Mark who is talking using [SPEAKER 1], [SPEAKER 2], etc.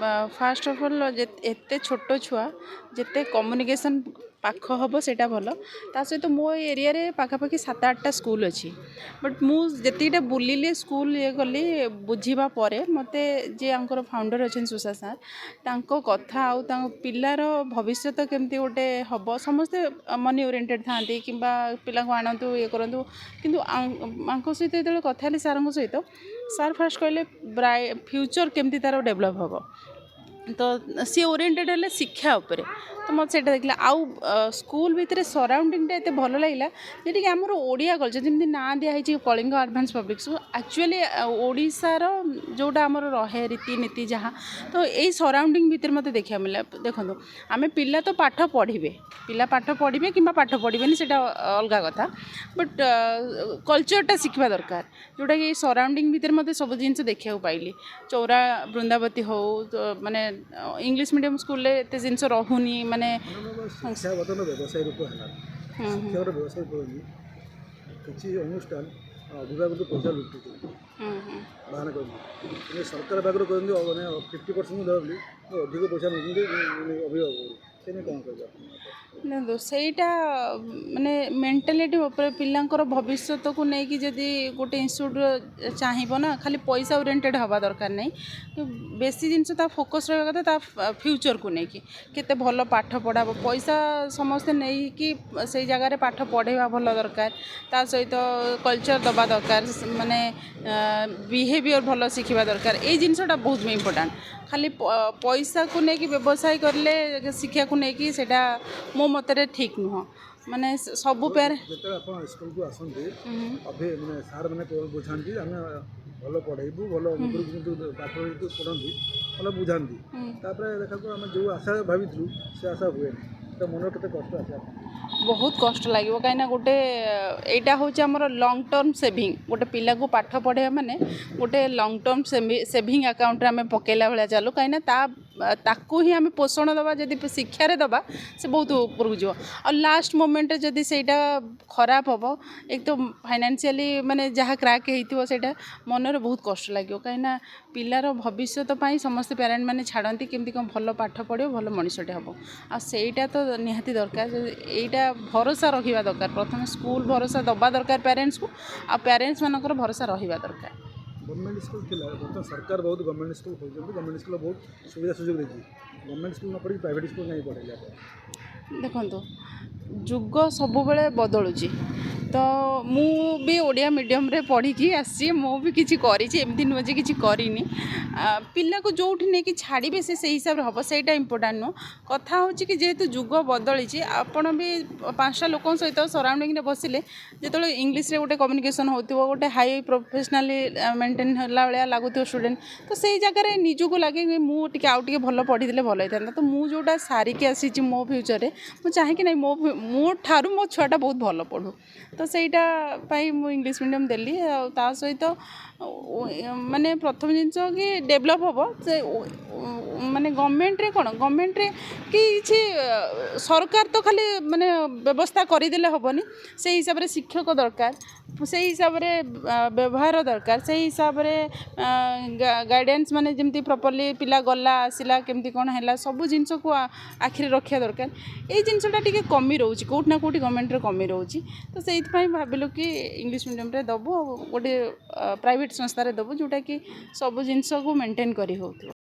[SPEAKER 1] Fast of all एते छोट छुआ जिते कम्युनिकेशन पाख हम सेटा भल ता सहित मो एरिया रे पाखापाखि 7-8टा स्कूल अच्छी बट मुझे बुलिली स्कूल ये गली बुझा पर मत जे आंकर फाउंडर अच्छे सुशा सार तांको कथा आउ पिलार भविष्य केमती गोटे हम समस्ते मनी ओरिएंटेड था कि पिला को आणतु ये करूँ कि सहित जो कथा सार सहित सार फास्ट कहले फ्यूचर केमती तार डेभलप हम तो सी ओरिएंटेड है शिक्षा उपरे तो मत से देखला आउ स्कूल भितर सराउंडिंग एत भल लगे जी आमर ओडिया कल्चर जमी ना दिखाई Kalinga advance public school actually ओडिशार जोटा आमर रहे रीतिनीति जहाँ तो यही सराउंडिंग भितर मत देखा मिला देखो आम पिला तो पाठ पढ़े पिला पाठ पढ़े कि पाठ पढ़े से अलग कथा बट कल्चरटा शिखा दरकार जोटा कि सराउंडिंग भितर मत सब जिन देखा पाइली चौरा बृंदावती हो तो माने इंग्लिश मीडियम स्कूल एत जिन रहुनी माने
[SPEAKER 2] शिक्षा बर्तमान व्यवसाय रूप है शिक्षा व्यवसाय किसी अनुष्ठान अभिभावक तो पैसा लुटुचे बाहर कर सरकार पाखे कहते मैंने 50% देवी अधिक पैसा नहीं अभिभावक से कौन
[SPEAKER 1] देखो सहीटा माने मेंटालिटी पिलांकर भविष्य को लेकिन जदि गोटे इंस्टीट्यूट चाहिए ना खाली पैसा ओरिएंटेड हवा दरकार नहीं बेसी जिनस फोकस रहा कथा फ्यूचर को लेकिन केते भल पाठ पढ़ा पैसा समस्ते नहीं कि से जगार पाठ पढ़ेवा भल दरकार ता सहित कल्चर दबा दरकार माने बिहेवियर भल शिखा दरकार ये जिनसटा बहुत इम्पोर्टाट खाली पैसा को लेकिन व्यवसाय करले शिक्षा को लेकिन सेटा मो मतरे ठीक नुह माने सब पेर
[SPEAKER 2] स्कूल को आसते अभी मैंने सार मैंने बुझाती आम भल पढ़ेबू भल पाठ पढ़ती भल बुझाती देखा आम जो आशा भाई से आशा हुए तो मन के कष्ट आसा
[SPEAKER 1] बहुत कष्ट लगे कहीं गोटे यहाँ हूँ आमर लंग टर्म सेविंग गोटे पिला को पाठ पढ़े माने गोटे लंग टर्म सेविंग अकाउंट आम पकेला भाया चलू कहीं ताकू ही आम पोषण दबा जदि शिक्षार दबा से बहुत ऊपर जो और लास्ट मोमेंट जदि सेटा खराब हम एक तो फाइनेंशियली माने जहाँ क्राक होता मनरे बहुत कष्ट लगे कहीं पिलार भविष्य समस्त पेरेंट मैंने छाड़ती केमती कौन भल पाठ पढ़ो भल मनीषटे हम आईटा तो निहाती दरकार यहीटा भरोसा रखा दरकार प्रथम स्कूल भरोसा दबा दरकार पेरेंट्स को आ पेरेंट्स मानकर भरोसा रहा दरकार
[SPEAKER 2] गवर्नमेंट स्कूल थी बर्तमान सरकार बहुत गवर्नमेंट स्कूल खोल गवर्नमेंट स्कूल बहुत सुविधा सुजोग देखिए गवर्नमेंट स्कूल न पढ़ी प्राइवेट स्कूल नहीं पढ़े
[SPEAKER 1] देखो जुग सब बदलुची तो मु भी ओडिया मीडियम रे पढ़ी की आसी मु भी किसी एमती नुह जे किसी करनी पिला को जो नहीं कि छाड़े से हिसाब से हम सहीटा इम्पोर्टाट नुह कथा हूँ कि जेहेतु जुग बदली आपण भी 5टा लोक सहित सराउंडिंग रे बसिले जो इंग्लीश रे गोटे कम्युनिकेशन होती गोटे हाई प्रोफेशनाली मेंटेन होला भाया लगुव स्टूडेंट तो से जगह निजक लगे मुझे आउ टे भल पढ़ी भल होता तो मुझे जोटा सारिकी आसी मो फ्यूचर में मुझे चाहे ना मो ठारू मो छुआटा बहुत भल पढ़ू तो सहीटा मुझे इंग्लीश मीडियम देली ता सहित माने प्रथम जिनस कि डेभलप हम से माने गवर्नमेंट रे कौन गवर्नमेंट रे कि सरकार तो खाली माने व्यवस्था करदेले हेनी से हिसाब रे शिक्षक दरकार से हिसाब रे व्यवहार दरकार से हिसाब रे गाइडेंस माने जमती प्रॉपर्ली पिला गला आसिला केमती कौन है सब जिनस को आखिरी रखा दरकार ये जिनसटा टी कमी रोचे कौटना कौटी गवर्नमेंट रे कमी रोचे तो से भाविलु कि इंग्लीश मीडियम रे दबु गोटे प्राइवेट संस्था रे दबु जोटा कि सब जिनस को मेंटेन करी होउथो।